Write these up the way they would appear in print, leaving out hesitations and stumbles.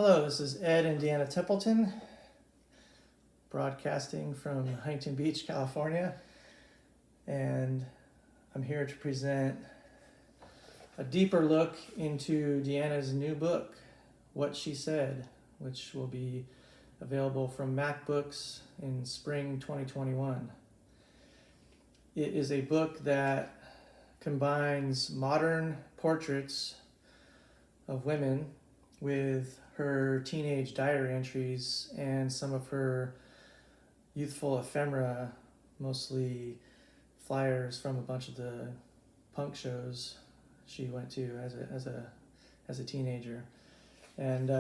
Hello, this is Ed and Deanna Templeton, broadcasting from Huntington Beach, California, and I'm here to present a deeper look into Deanna's new book, What She Said, which will be available from Mack Books in spring 2021. It is a book that combines modern portraits of women with her teenage diary entries and some of her youthful ephemera, mostly flyers from a bunch of the punk shows she went to as a teenager. And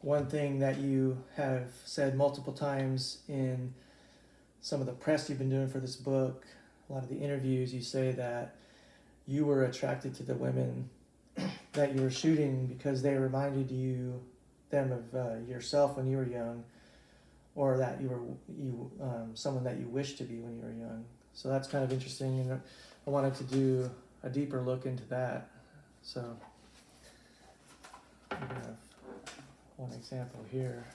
one thing that you have said multiple times in some of the press you've been doing for this book, a lot of the interviews, you say that you were attracted to the women that you were shooting because they reminded them of yourself when you were young, or that you were someone that you wished to be when you were young. So that's kind of interesting, and I wanted to do a deeper look into that. So we have one example here.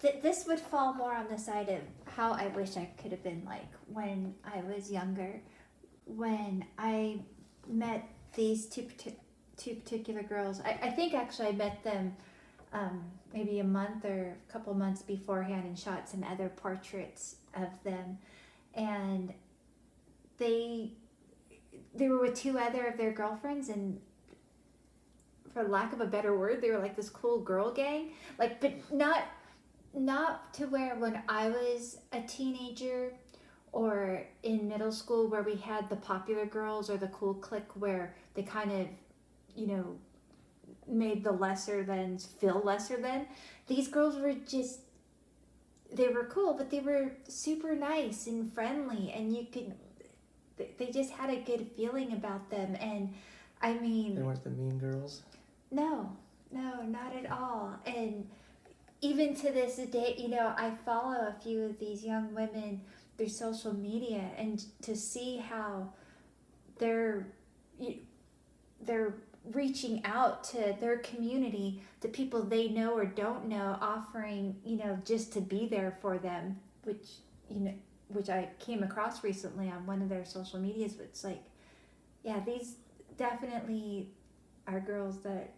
This would fall more on the side of how I wish I could have been like when I was younger. When I met these two particular girls, I think actually I met them maybe a month or a couple months beforehand and shot some other portraits of them. And they were with two other of their girlfriends, and for lack of a better word, they were like this cool girl gang. Like, but not to where when I was a teenager or in middle school where we had the popular girls or the cool clique where they kind of, made the lesser thans feel lesser than. These girls were just, they were cool, but they were super nice and friendly, and they just had a good feeling about them. And I mean, They weren't the mean girls? No, not at all. And even to this day, I follow a few of these young women through social media, and to see how they're reaching out to their community, the people they know or don't know, offering, just to be there for them, which I came across recently on one of their social medias. But it's like, yeah, these definitely are girls that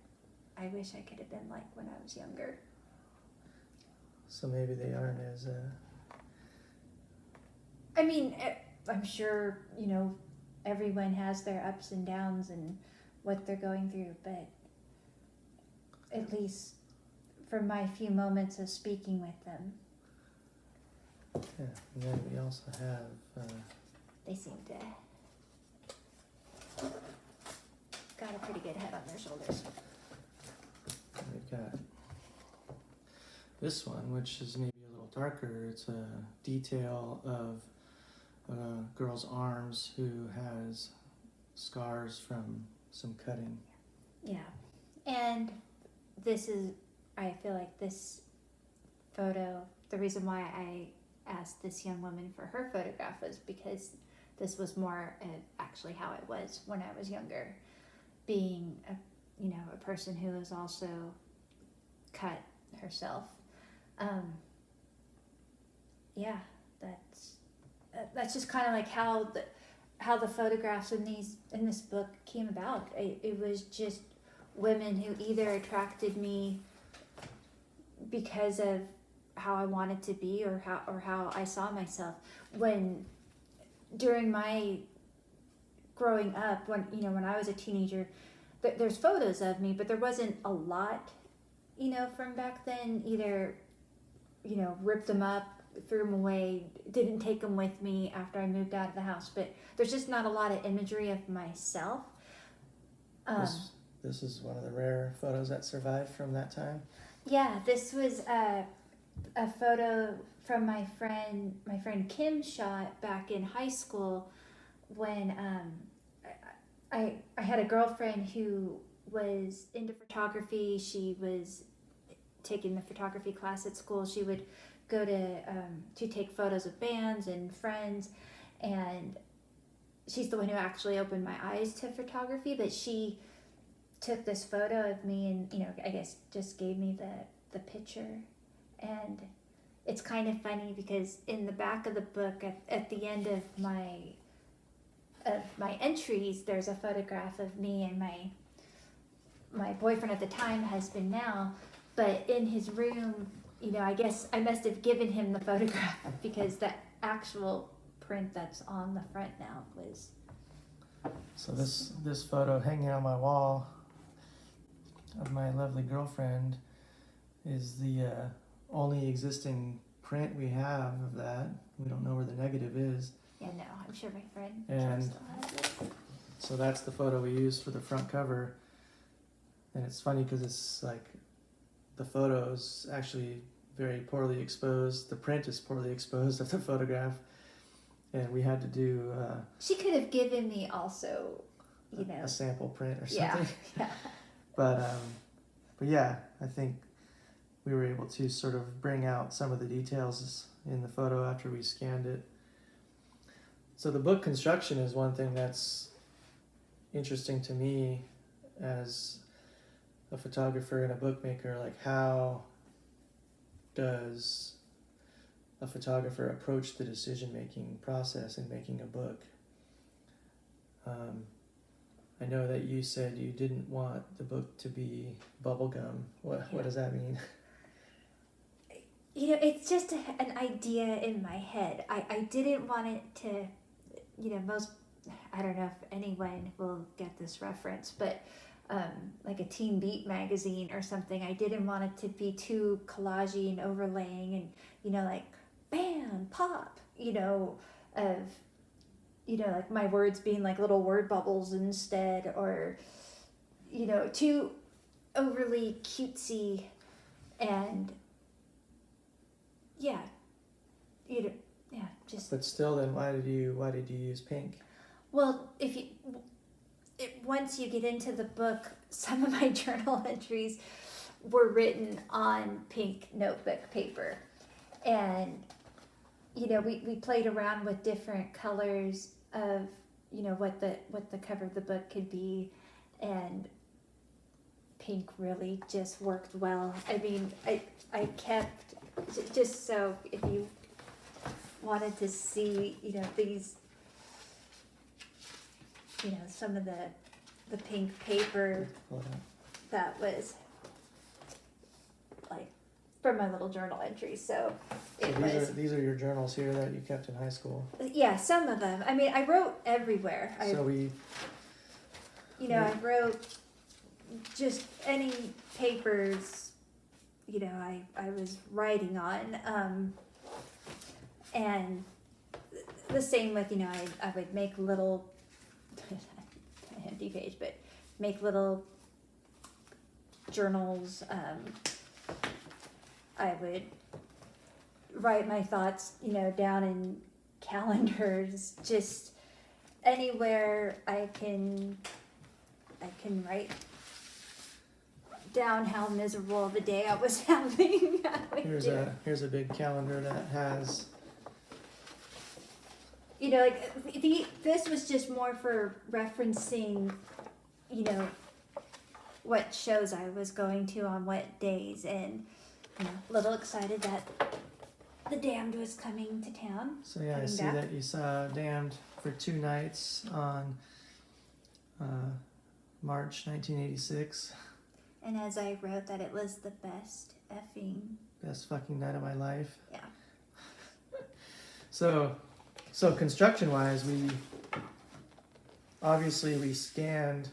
I wish I could have been like when I was younger. So maybe they aren't as I mean, I'm sure, everyone has their ups and downs and what they're going through, but at least from my few moments of speaking with them, yeah. And then we also have they seem to got a pretty good head on their shoulders. we've got this one, which is maybe a little darker. It's a detail of a girl's arms who has scars from some cutting. Yeah. And I feel like this photo, the reason why I asked this young woman for her photograph was because this was more actually how it was when I was younger, being a person who was also cut herself. Yeah, that's just kind of like how the photographs in this book came about. It was just women who either attracted me because of how I wanted to be or how I saw myself. When during my growing up, when I was a teenager, there's photos of me, but there wasn't a lot, from back then. Either, ripped them up, threw them away, didn't take them with me after I moved out of the house. But there's just not a lot of imagery of myself. This is one of the rare photos that survived from that time. Yeah, this was a photo from my friend Kim shot back in high school when I had a girlfriend who was into photography. She was taking the photography class at school. She would go to take photos of bands and friends, and she's the one who actually opened my eyes to photography. But she took this photo of me and, I guess just gave me the picture. And it's kind of funny because in the back of the book, at the end of my entries, there's a photograph of me and my boyfriend at the time, husband now, but in his room, I guess I must have given him the photograph because the actual print that's on the front now was. So this photo hanging on my wall of my lovely girlfriend is the only existing print we have of that. We don't know where the negative is. Yeah, no, I'm sure my friend And still has it. so that's the photo we used for the front cover. And it's funny because it's like the photo's actually very poorly exposed. The print is poorly exposed of the photograph. And we had to do She could have given me also, a sample print or yeah, something. yeah. But yeah, I think we were able to sort of bring out some of the details in the photo after we scanned it. So the book construction is one thing that's interesting to me as a photographer and a bookmaker. Like, how does a photographer approach the decision-making process in making a book? I know that you said you didn't want the book to be bubblegum. What does that mean? It's just an idea in my head. I didn't want it to, I don't know if anyone will get this reference, but like a Teen Beat magazine or something. I didn't want it to be too collagey and overlaying and, like, bam, pop, of, like my words being like little word bubbles instead, or, too overly cutesy and, just. But still, then why did you use pink? Well, once you get into the book, some of my journal entries were written on pink notebook paper, and we played around with different colors of what the cover of the book could be, and pink really just worked well. I mean, I kept, just so if you wanted to see these, some of the pink paper that was like from my little journal entries. So these are your journals here that you kept in high school. Yeah, some of them. I mean, I wrote everywhere. I wrote just any papers, I was writing on, and the same with, I would make little, empty page, but make little journals. I would write my thoughts, down in calendars, just anywhere I can write down how miserable of a day I was having. Here's a big calendar that has, this was just more for referencing, what shows I was going to on what days, and a little excited that The Damned was coming to town. So yeah, I see back. That you saw Damned for 2 nights on March 1986. And as I wrote that, it was the best fucking night of my life. Yeah. So construction wise, we scanned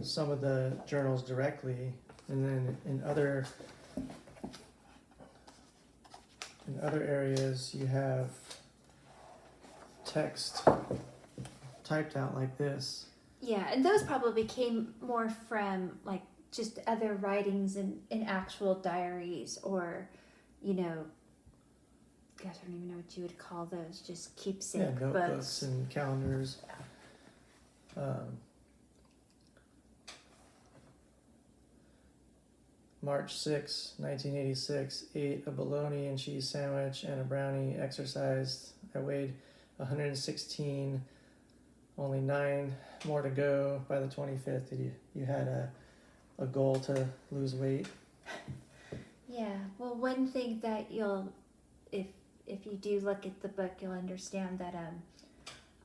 some of the journals directly, and then in other areas you have text typed out like this. Yeah, and those probably came more from like just other writings in actual diaries, or gosh, I don't even know what you would call those, just keepsake notebooks books and calendars. March 6, 1986, ate a bologna and cheese sandwich and a brownie, exercised. I weighed 116, only 9 more to go by the 25th. You had a goal to lose weight. Yeah. Well, one thing that you'll, if you do look at the book, you'll understand that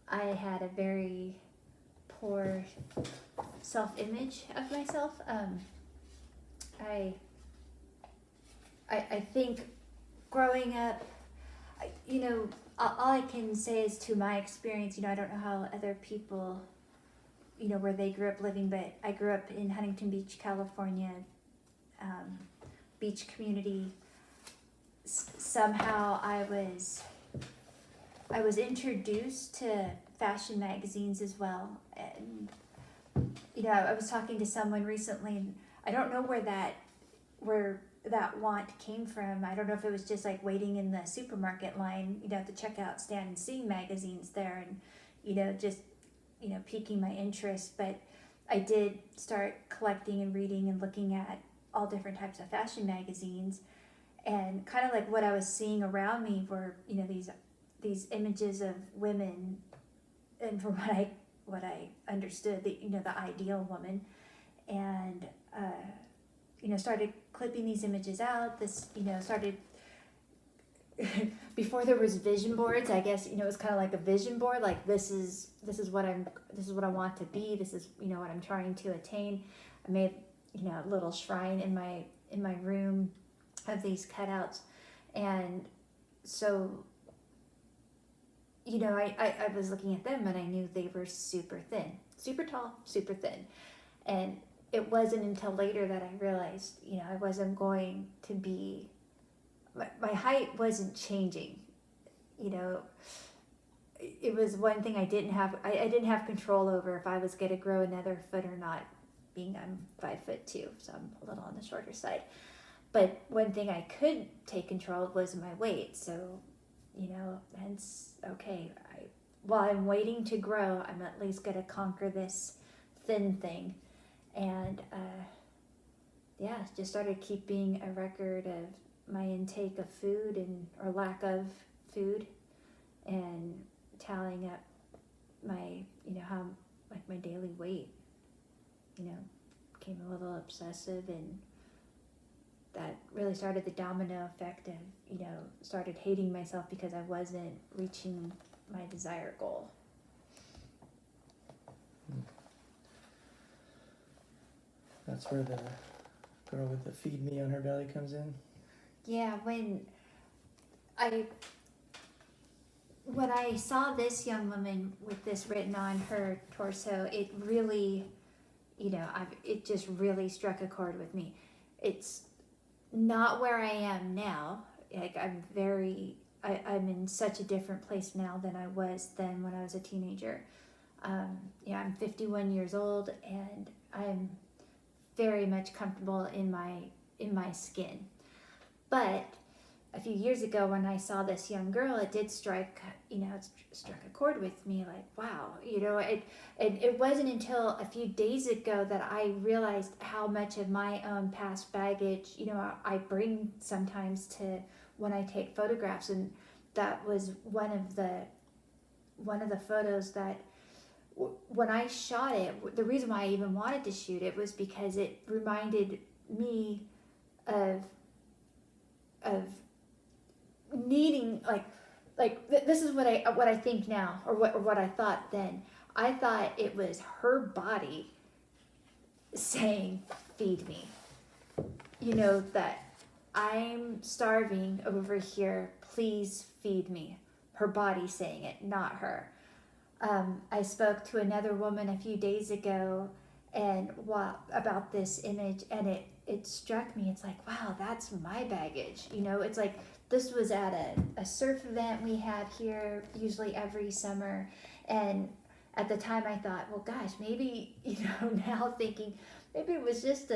I had a very poor self-image of myself. I think growing up, all I can say is to my experience. I don't know how other people, where they grew up living, but I grew up in Huntington Beach, California, beach community. Somehow I was introduced to fashion magazines as well, and I was talking to someone recently, and I don't know where that want came from. I don't know if it was just like waiting in the supermarket line, at the checkout stand and seeing magazines there, and just piquing my interest. But I did start collecting and reading and looking at all different types of fashion magazines, and kind of like what I was seeing around me were these images of women, and from what I understood, the ideal woman, and started clipping these images out. This started before there was vision boards. I guess it was kind of like a vision board. Like this is what I want to be. This is what I'm trying to attain. I made a little shrine in my room of these cutouts, and so I was looking at them, and I knew they were super thin, super tall, super thin, and it wasn't until later that I realized I wasn't going to be, my height wasn't changing. It was one thing I didn't have control over, if I was going to grow another foot or not, being I'm 5'2", so I'm a little on the shorter side. But one thing I could take control of was my weight. So, hence, okay, while I'm waiting to grow, I'm at least going to conquer this thin thing. And, just started keeping a record of my intake of food or lack of food, and tallying up my, how, like, my daily weight. Became a little obsessive, and that really started the domino effect of, started hating myself because I wasn't reaching my desired goal. That's where the girl with the feed me on her belly comes in. Yeah, when I saw this young woman with this written on her torso, it really, it just really struck a chord with me. It's not where I am now. Like I'm in such a different place now than I was then when I was a teenager. I'm 51 years old, and I'm very much comfortable in my skin. But a few years ago, when I saw this young girl, it did strike a chord with me. Like, wow, it wasn't until a few days ago that I realized how much of my own past baggage, I bring sometimes to when I take photographs. And that was one of the photos that, when I shot it, the reason why I even wanted to shoot it was because it reminded me of needing, this is what I think now, or what I thought then. I thought it was her body saying, "Feed me." That I'm starving over here. Please feed me. Her body saying it, not her. I spoke to another woman a few days ago, and about this image, and it struck me. It's like, wow, that's my baggage. It's like, this was at a surf event we have here usually every summer, and at the time I thought, well, gosh, maybe, now thinking, maybe it was just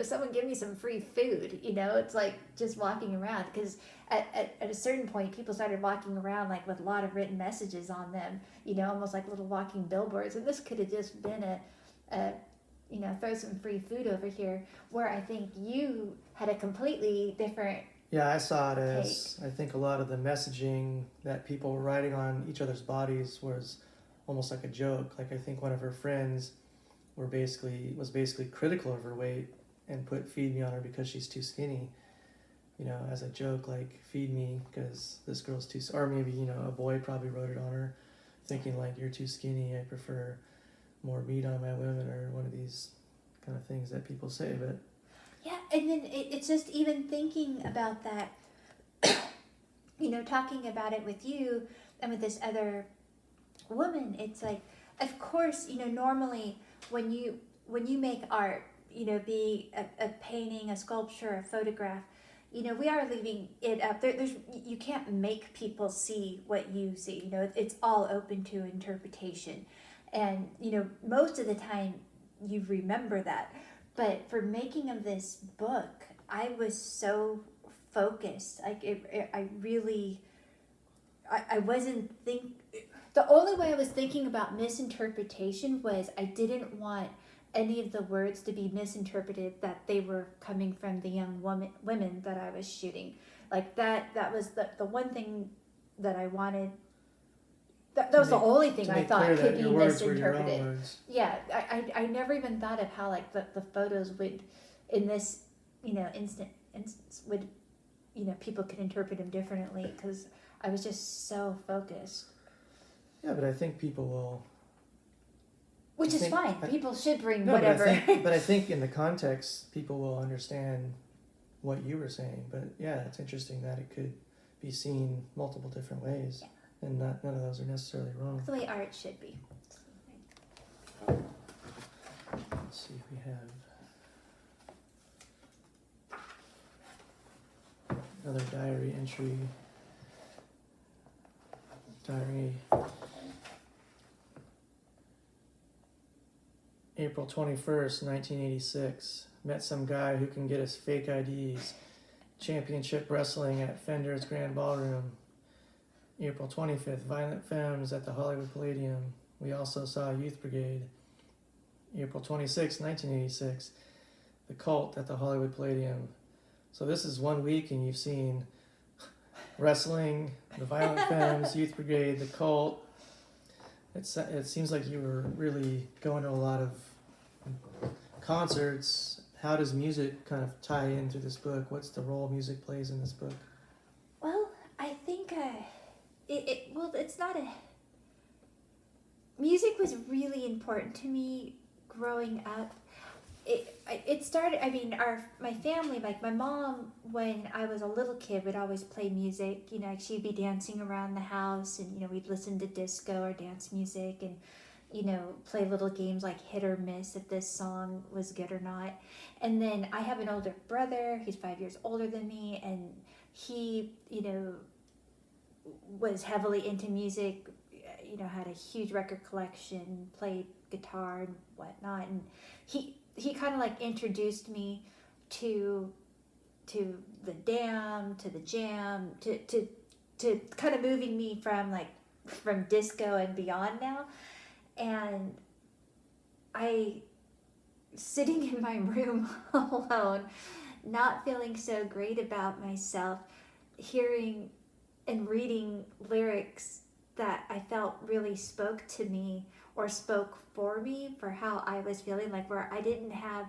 someone give me some free food. It's like just walking around, because at a certain point people started walking around like with a lot of written messages on them, almost like little walking billboards, and this could have just been a throw some free food over here, where I think you had a completely different. Yeah, I saw it as, I think a lot of the messaging that people were writing on each other's bodies was almost like a joke. Like I think one of her friends was basically critical of her weight and put "feed me" on her because she's too skinny. As a joke, like "feed me" because this girl's too. Or maybe a boy probably wrote it on her, thinking like "you're too skinny. I prefer more meat on my women," or one of these kind of things that people say. But yeah, and then it's just even thinking about that. Talking about it with you and with this other woman, it's like, of course, normally when you make art, be a painting, a sculpture, a photograph, we are leaving it up. There's you can't make people see what you see. It's all open to interpretation, and most of the time you remember that. But for making of this book, I was so focused. I wasn't the only way I was thinking about misinterpretation was I didn't want any of the words to be misinterpreted that they were coming from the young women that I was shooting. Like that was the one thing that I wanted. That was the only thing I thought could be misinterpreted. Yeah, I never even thought of how like the photos would, in this instance would, people could interpret them differently because I was just so focused. Yeah, but I think people will. Which is fine. People should bring whatever. But I think in the context, people will understand what you were saying. But yeah, it's interesting that it could be seen multiple different ways, and none of those are necessarily wrong. That's the way art should be. Let's see if we have another diary entry. April 21st, 1986. Met some guy who can get us fake IDs. Championship wrestling at Fender's Grand Ballroom. April 25th, Violent Femmes at the Hollywood Palladium. We also saw Youth Brigade. April 26th, 1986. The Cult at the Hollywood Palladium. So this is 1 week and you've seen wrestling, the Violent Femmes, Youth Brigade, the Cult. It seems like you were really going to a lot of concerts. How does music kind of tie into this book? What's the role music plays in this book? Well, I think it's not a... Music was really important to me growing up. It started, my family, like my mom, when I was a little kid, would always play music. She'd be dancing around the house and, we'd listen to disco or dance music and, play little games like hit or miss if this song was good or not. And then I have an older brother, he's 5 years older than me, and he, was heavily into music, had a huge record collection, played guitar and whatnot. And he kind of like introduced me to the Dam, to the Jam, to kind of moving me from disco and beyond now. And I, sitting in my room alone, not feeling so great about myself, hearing and reading lyrics that I felt really spoke to me or spoke for me for how I was feeling, like where I didn't have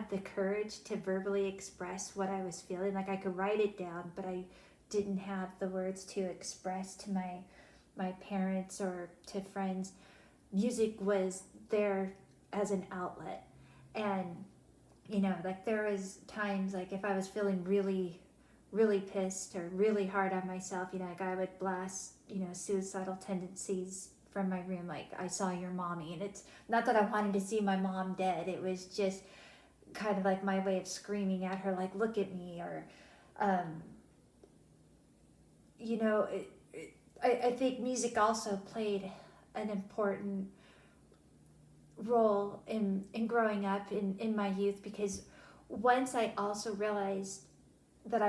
the courage to verbally express what I was feeling. Like I could write it down, but I didn't have the words to express to my parents or to friends. Music was there as an outlet. And like there was times like if I was feeling really, really pissed or really hard on myself, like I would blast, suicidal tendencies from my room, like I saw your mommy. And it's not that I wanted to see my mom dead, it was just kind of like my way of screaming at her, like, look at me. Or I think music also played an important role in growing up in my youth, because once I also realized that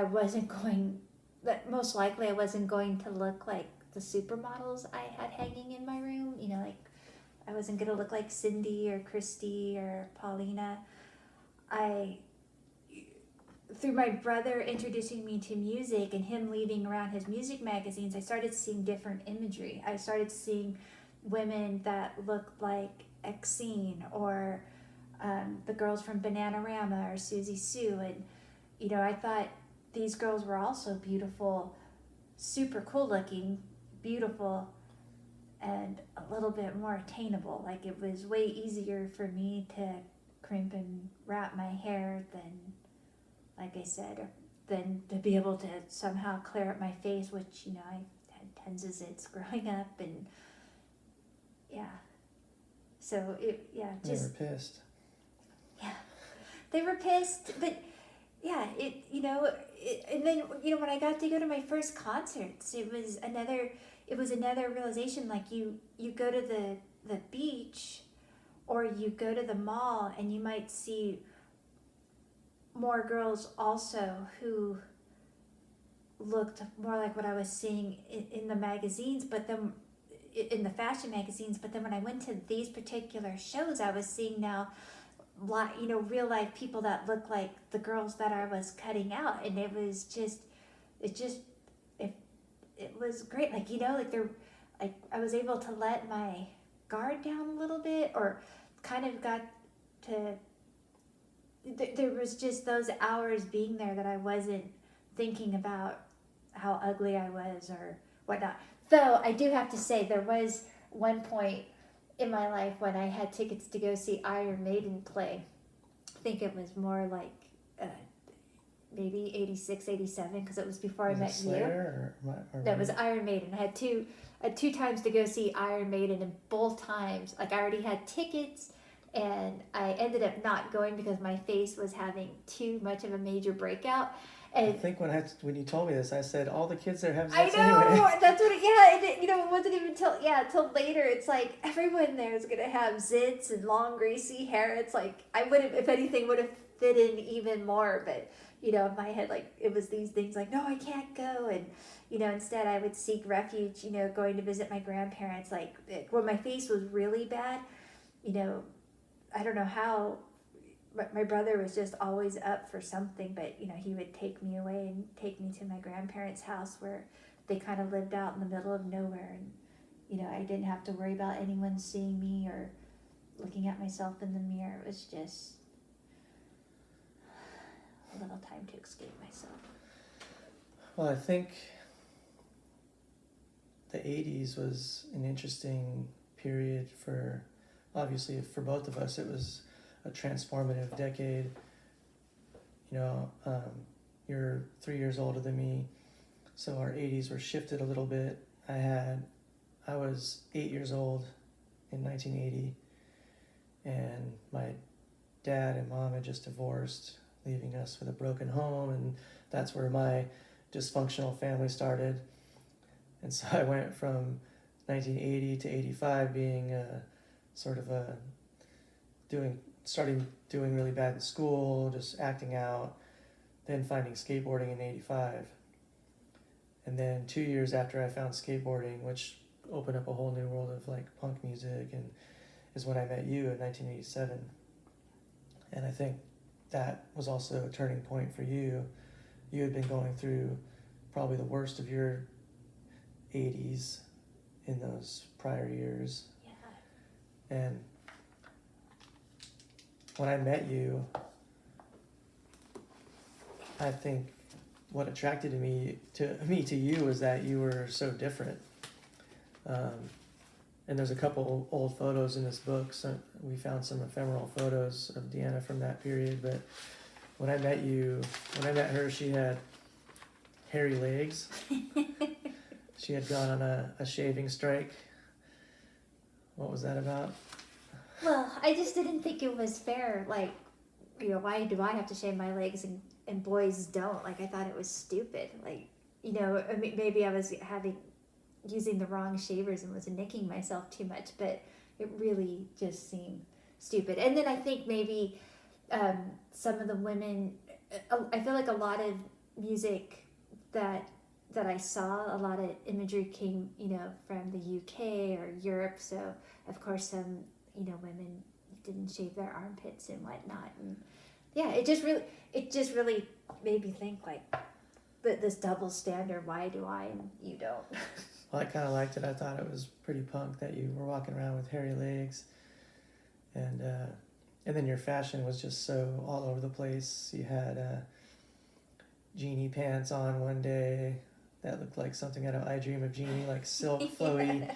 most likely I wasn't going to look like the supermodels I had hanging in my room, like I wasn't going to look like Cindy or Christy or Paulina. Through my brother introducing me to music and him leading around his music magazines, I started seeing different imagery. I started seeing women that looked like Exene or the girls from Bananarama or Susie Sue. And, you know, I thought these girls were also beautiful, super cool looking, beautiful, and a little bit more attainable. Like, it was way easier for me to crimp and wrap my hair than, like I said, than to be able to somehow clear up my face, which, you know, I had tenses growing up, and yeah. So it, yeah, just. They were pissed. Yeah, they were pissed, but yeah, and then, you know, when I got to go to my first concerts, it was another realization. Like, you go to the beach, or you go to the mall, and you might see more girls also who looked more like what I was seeing in the magazines, but then in the fashion magazines. But then when I went to these particular shows, I was seeing now, you know, real life people that looked like the girls that I was cutting out, and it was great. Like, you know, like I was able to let my guard down a little bit, or kind of got to. There was just those hours being there that I wasn't thinking about how ugly I was or whatnot. Though I do have to say, there was one point in my life when I had tickets to go see Iron Maiden play. I think it was more like maybe 86, 87, because it was before I met Slayer you. Or No, it was Iron Maiden. I had two times to go see Iron Maiden, and both times, like, I already had tickets, and I ended up not going because my face was having too much of a major breakout. And I think when you told me this, I said all the kids there have I zits know, anyway. that's what. It wasn't even till later. It's like everyone there is gonna have zits and long greasy hair. It's like I would have, if anything, would have fit in even more. But, you know, in my head, like, it was these things like, no, I can't go, and, you know, instead I would seek refuge, you know, going to visit my grandparents. Like, when my face was really bad, you know, I don't know how. My brother was just always up for something, but, you know, he would take me away and take me to my grandparents' house, where they kind of lived out in the middle of nowhere, and, you know, I didn't have to worry about anyone seeing me or looking at myself in the mirror. It was just a little time to escape myself. Well, I think the 80s was an interesting period obviously for both of us. It was a transformative decade. You know, you're 3 years older than me, so our 80s were shifted a little bit. I was 8 years old in 1980, and my dad and mom had just divorced, leaving us with a broken home, and that's where my dysfunctional family started. And so I went from 1980 to 85 being starting doing really bad in school, just acting out, then finding skateboarding in 85. And then 2 years after I found skateboarding, which opened up a whole new world of, like, punk music, and is when I met you in 1987. And I think that was also a turning point for you. You had been going through probably the worst of your 80s in those prior years. Yeah. And when I met you, I think what attracted me to you was that you were so different. And there's a couple old photos in this book. So we found some ephemeral photos of Deanna from that period. But when I met her, she had hairy legs. She had gone on a shaving strike. What was that about? Well, I just didn't think it was fair. Like, you know, why do I have to shave my legs and boys don't? Like, I thought it was stupid. Like, you know, I mean, maybe I was using the wrong shavers and was nicking myself too much, but it really just seemed stupid. And then I think maybe some of the women, I feel like a lot of music that I saw, a lot of imagery came, you know, from the UK or Europe. So, of course, some, you know, women didn't shave their armpits and whatnot. And yeah, it just really made me think, like, this double standard. Why do I and you don't? Well, I kind of liked it. I thought it was pretty punk that you were walking around with hairy legs, and then your fashion was just so all over the place. You had Genie pants on one day that looked like something out of I Dream of Jeannie, like silk flowy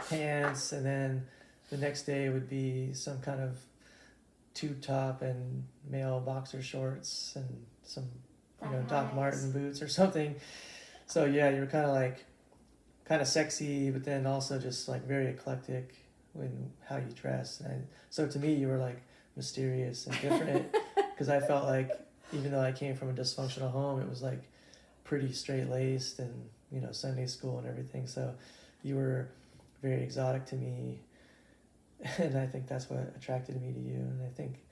pants, and then the next day would be some kind of tube top and male boxer shorts and some Doc Marten boots or something. So yeah, you were kind of sexy, but then also just like very eclectic in how you dress. So to me, you were like mysterious and different because I felt like even though I came from a dysfunctional home, it was like pretty straight laced and Sunday school and everything. So you were very exotic to me, and I think that's what attracted me to you. And I think,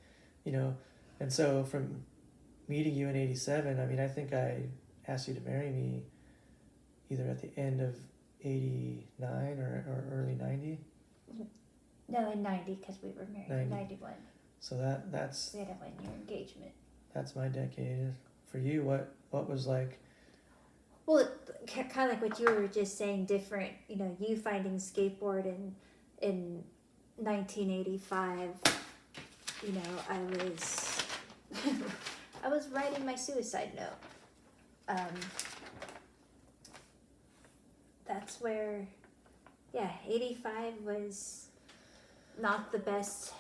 and so from meeting you in '87, I mean, I think I asked you to marry me either at the end of '89 or early '90. No, in '90 because we were married in '91. So that's we had a 1-year engagement. That's my decade. For you, what was like? Well, kind of like what you were just saying, different. You finding skateboard in 1985. I was writing my suicide note. That's where, 85 was not the best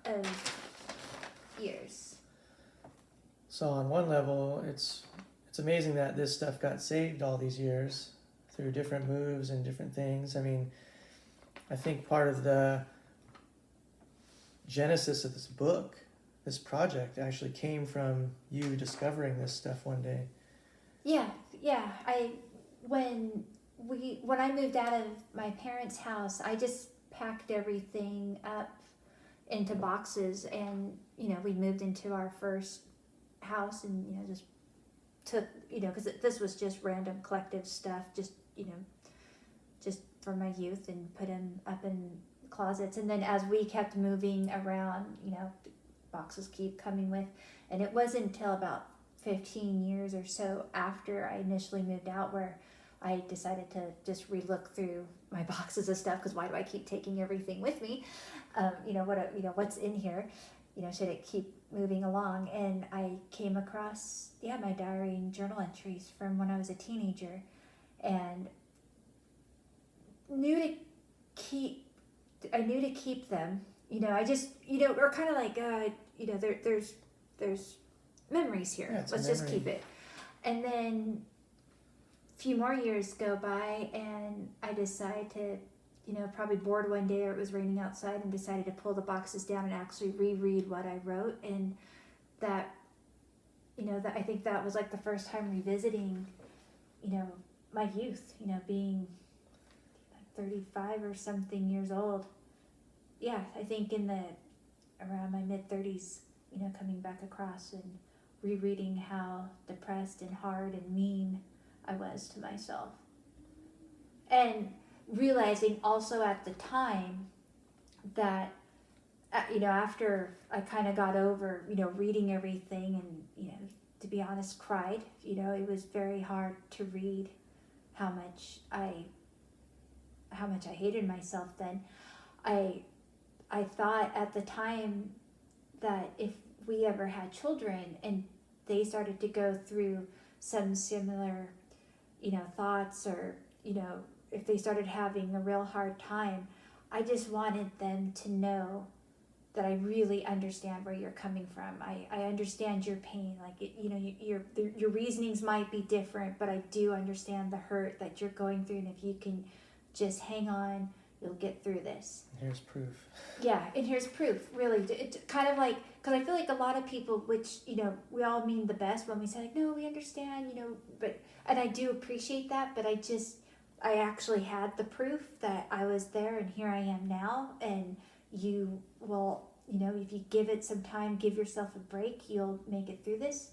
of years. So on one level, it's amazing that this stuff got saved all these years through different moves and different things. I mean, I think part of the genesis of this book, this project, actually came from you discovering this stuff one day. Yeah. When I moved out of my parents' house, I just packed everything up into boxes, and we moved into our first house, and just took because this was just random collective stuff, just for my youth, and put them up in closets. And then as we kept moving around, boxes keep coming with, and it wasn't until about 15 years or so after I initially moved out where I decided to just re-look through my boxes of stuff, because why do I keep taking everything with me? What's in here? Should it keep moving along? And I came across, my diary and journal entries from when I was a teenager, and knew to keep them. I just, we're kind of like, there's memories here. Yeah, let's just keep it. And then a few more years go by, and I decide to, probably bored one day, or it was raining outside, and decided to pull the boxes down and actually reread what I wrote. And that, I think that was like the first time revisiting, my youth, being 35 or something years old. Yeah, I think around my mid-30s, coming back across and rereading how depressed and hard and mean I was to myself. And realizing also at the time that, after I kind of got over, reading everything, and, to be honest, cried. It was very hard to read how much I hated myself then. I thought at the time that if we ever had children and they started to go through some similar, thoughts, or, if they started having a real hard time, I just wanted them to know that I really understand where you're coming from. I understand your pain. Like, your reasonings might be different, but I do understand the hurt that you're going through. And if you can just hang on, you'll get through this. Here's proof. Yeah, and here's proof, really. It's kind of like, because I feel like a lot of people, which, we all mean the best when we say, like, no, we understand, but, and I do appreciate that, but I actually had the proof that I was there, and here I am now, and you will, if you give it some time, give yourself a break, you'll make it through this.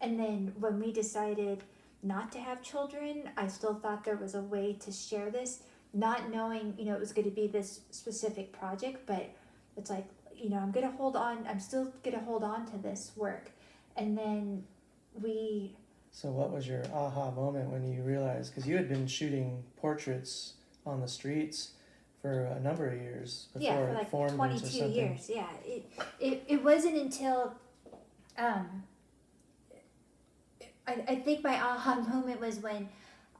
And then when we decided not to have children, I still thought there was a way to share this, not knowing, it was going to be this specific project, but it's like, I'm still going to hold on to this work. And then we So what was your aha moment when you realized, because you had been shooting portraits on the streets for a number of years before Yeah, for it like formed 22 into something. years. Yeah, it wasn't until I think my aha moment was when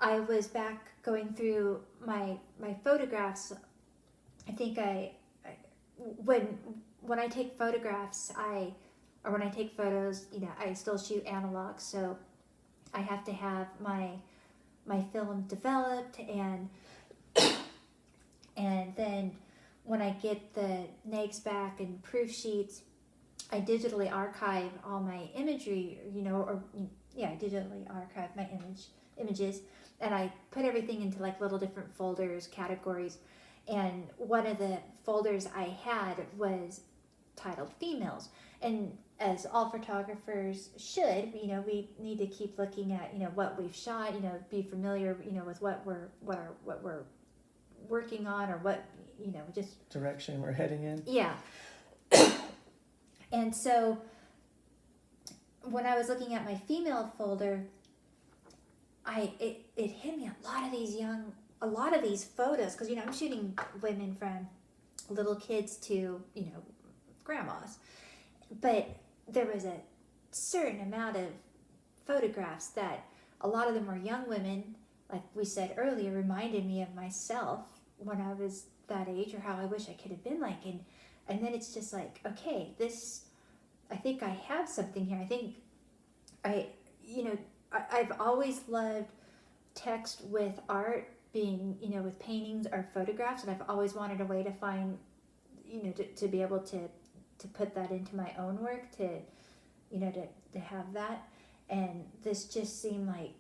I was back going through my photographs. I think when I take photographs, or when I take photos, you know, I still shoot analog, so I have to have my film developed, and then when I get the negs back and proof sheets, I digitally archive all my imagery, you know, I digitally archive my images, and I put everything into like little different folders, categories, and one of the folders I had was titled females, and as all photographers should, you know, we need to keep looking at, you know, what we've shot, you know, be familiar, you know, with what we're working on, or what, you know, just Direction we're heading in. yeah. And so when I was looking at my female folder, it hit me a lot of these photos, because, you know, I'm shooting women from little kids to, you know, grandmas, but there was a certain amount of photographs that a lot of them were young women, like we said earlier, reminded me of myself when I was that age, or how I wish I could have been like, and then it's just like, okay, I think I have something here. I think I've always loved text with art, being, you know, with paintings or photographs, and I've always wanted a way to find, you know, to be able to put that into my own work, to, you know, to have that, and this just seemed like,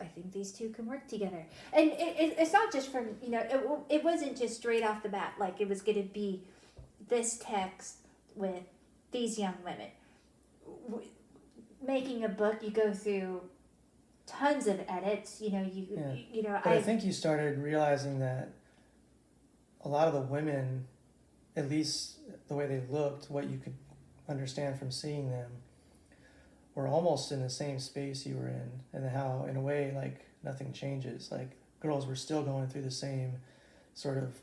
I think these two can work together. And it's not just from, you know, it wasn't just straight off the bat, like it was going to be this text with these young women. Making a book, you go through tons of edits, you know, you know. But I think you started realizing that a lot of the women, at least the way they looked, what you could understand from seeing them, were almost in the same space you were in, and how, in a way, like, nothing changes. Like, girls were still going through the same sort of,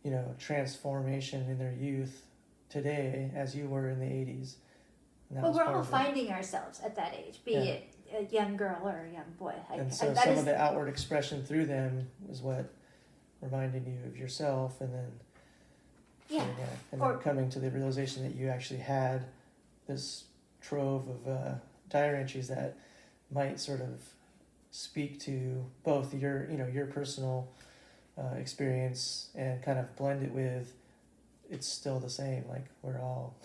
you know, transformation in their youth today as you were in the 80s. Well, we're all finding ourselves at that age, be it a young girl or a young boy. And so some of the outward expression through them is what reminded you of yourself, and then then coming to the realization that you actually had this trove of diary entries that might sort of speak to both your, you know, your personal experience, and kind of blend it with, it's still the same, like we're all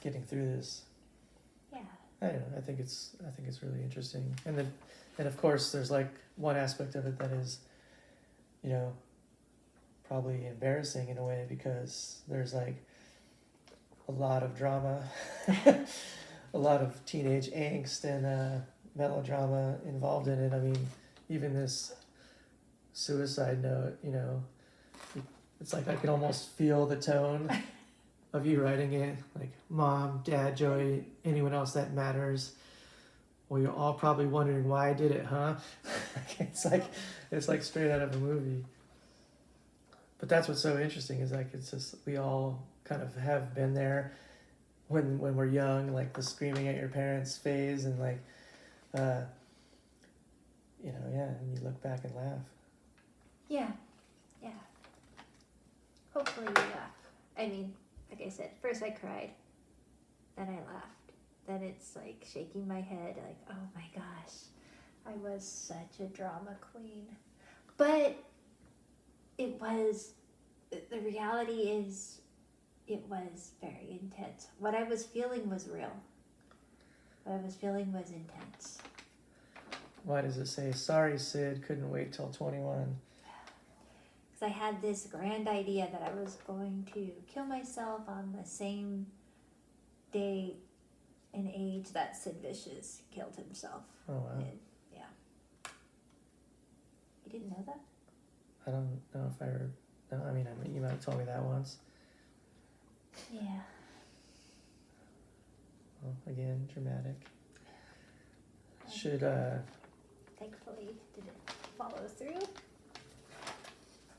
getting through this. I don't know, I think it's really interesting. And of course there's like one aspect of it that is, you know, probably embarrassing in a way, because there's like a lot of drama, a lot of teenage angst and melodrama involved in it. I mean, even this suicide note, you know, it's like I can almost feel the tone of you writing it, like, Mom, Dad, Joey, anyone else that matters. Well, you're all probably wondering why I did it, huh? it's like straight out of a movie. But that's what's so interesting, is like, it's just, we all kind of have been there when we're young, like the screaming at your parents phase, and like, you know, and you look back and laugh. Yeah. Hopefully you laugh. I mean, like I said, first I cried, then I laughed, then it's like shaking my head, like, oh my gosh, I was such a drama queen. But the reality is, it was very intense. What I was feeling was real. What I was feeling was intense. Why does it say, sorry, Sid, couldn't wait till 21? Because I had this grand idea that I was going to kill myself on the same day and age that Sid Vicious killed himself. Oh, wow. And, yeah. You didn't know that? I don't know if I ever... No, I mean, you might have told me that once. Yeah. Well, again, dramatic. Should Thankfully, didn't follow through.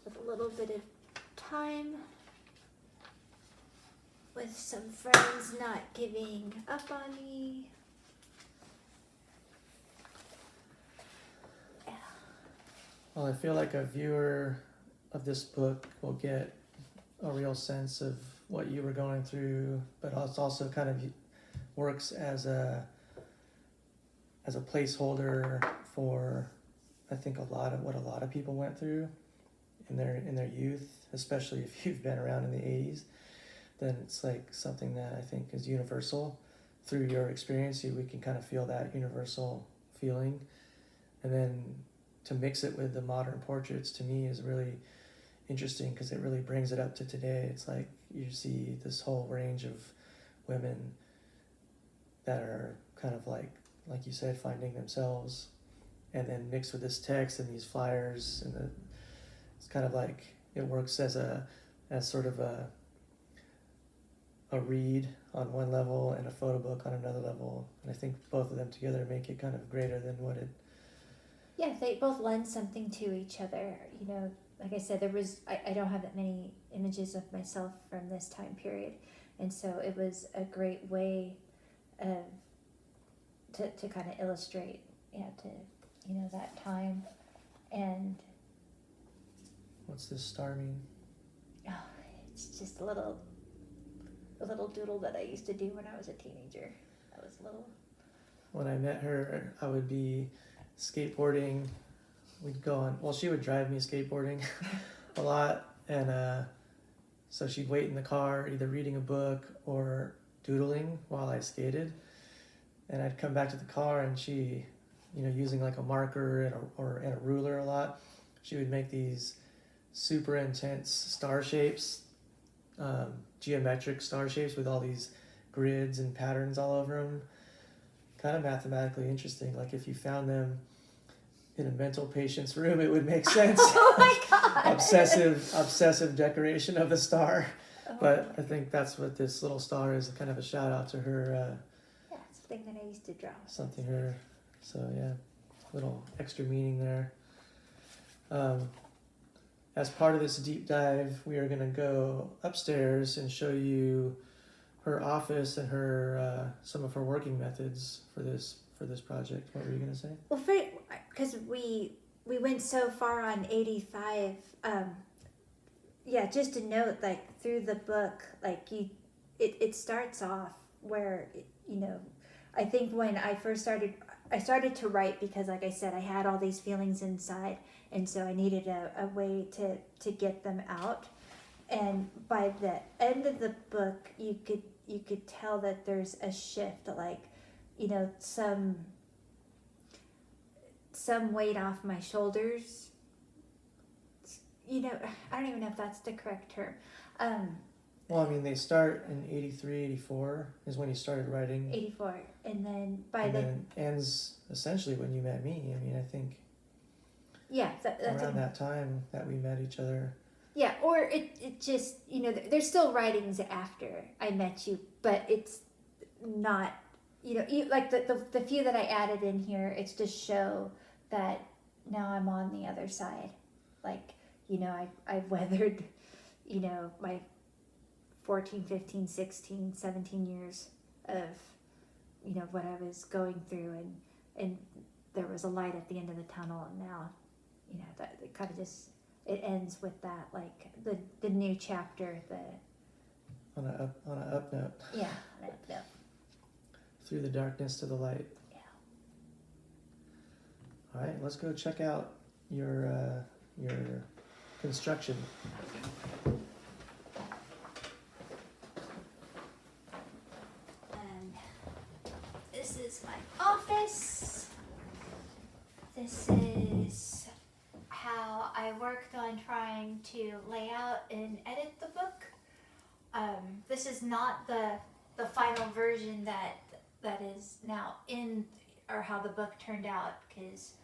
With a little bit of time, with some friends not giving up on me. Yeah. well, I feel like a viewer of this book will get a real sense of what you were going through, but it's also kind of works as a placeholder for, I think, a lot of people went through in their youth, especially if you've been around in the 80s. Then it's like something that I think is universal. Through your experience, we can kind of feel that universal feeling, and then to mix it with the modern portraits, to me, is really interesting because it really brings it up to today. It's like you see this whole range of women that are kind of like you said, finding themselves, and then mixed with this text and these flyers, and it's kind of like it works as sort of a read on one level and a photo book on another level, and I think both of them together make it kind of greater than what it. Yeah, they both lend something to each other. You know, like I said, I don't have that many images of myself from this time period, and so it was a great way of to kind of illustrate, that time. And What's this star mean? oh, it's just a little doodle that I used to do when I was a teenager. I was little. When I met her, I would be skateboarding. We'd go on. Well, she would drive me skateboarding a lot, and so she'd wait in the car, either reading a book or doodling while I skated. And I'd come back to the car, and she, using like a marker and a ruler a lot, she would make these super intense star shapes, geometric star shapes with all these grids and patterns all over them. Kind of mathematically interesting. Like if you found them in a mental patient's room, it would make sense. Oh my God! obsessive decoration of the star. Oh. But I think that's what this little star is, kind of a shout out to her. Yeah, something that I used to draw. Something her. So yeah, little extra meaning there. As part of this deep dive, we are going to go upstairs and show you her office and her some of her working methods for this project. What were you going to say? Well, because we went so far on 85. Yeah, just to note, like through the book, like it starts off where I think when I first started to write because, like I said, I had all these feelings inside, and so I needed a way to get them out. And by the end of the book, you could tell that there's a shift, like some weight off my shoulders. I don't even know if that's the correct term. Well, I mean, they start in 83, 84 is when you started writing. 84, and then then ends essentially when you met me. I mean, I think. Yeah, that's around that time that we met each other. Yeah, or it just there's still writings after I met you, but it's not like the few that I added in here. It's to show that now I'm on the other side, like I've weathered my 14, 15, 16, 17 years of what I was going through, and there was a light at the end of the tunnel, and now that it kind of just it ends with that, like the new chapter, on a up note. Yeah, that note. Through the darkness to the light. Yeah. All right, let's go check out your construction. And this is my office. This is how I worked on trying to lay out and edit the book. This is not the final version that is now in, or how the book turned out, because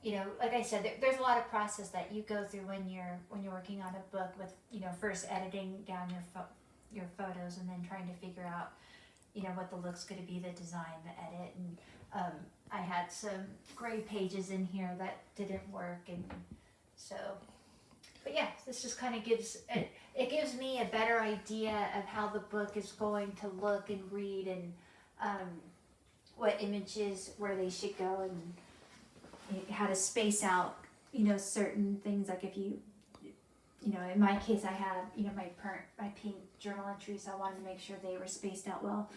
like I said, there's a lot of process that you go through when you're working on a book, with first editing down your photos, and then trying to figure out what the look's going to be, the design, the edit, I had some gray pages in here that didn't work, and so, but yeah, this just kind of gives it gives me a better idea of how the book is going to look and read, and what images, where they should go, and how to space out, certain things. Like if you in my case, I have, my pink journal entries. I wanted to make sure they were spaced out well.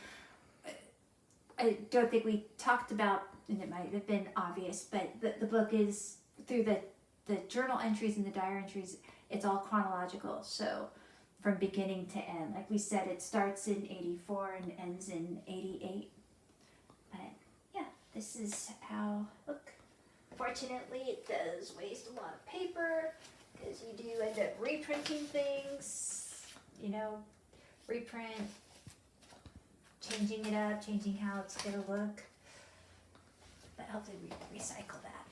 I don't think we talked about, and it might have been obvious, but the book is through the journal entries and the diary entries, it's all chronological. So from beginning to end, like we said, it starts in 84 and ends in 88. But yeah, this is how, look. Fortunately, it does waste a lot of paper, because you do end up reprinting things, reprint, changing it up, changing how it's going to look. But hopefully we recycle that.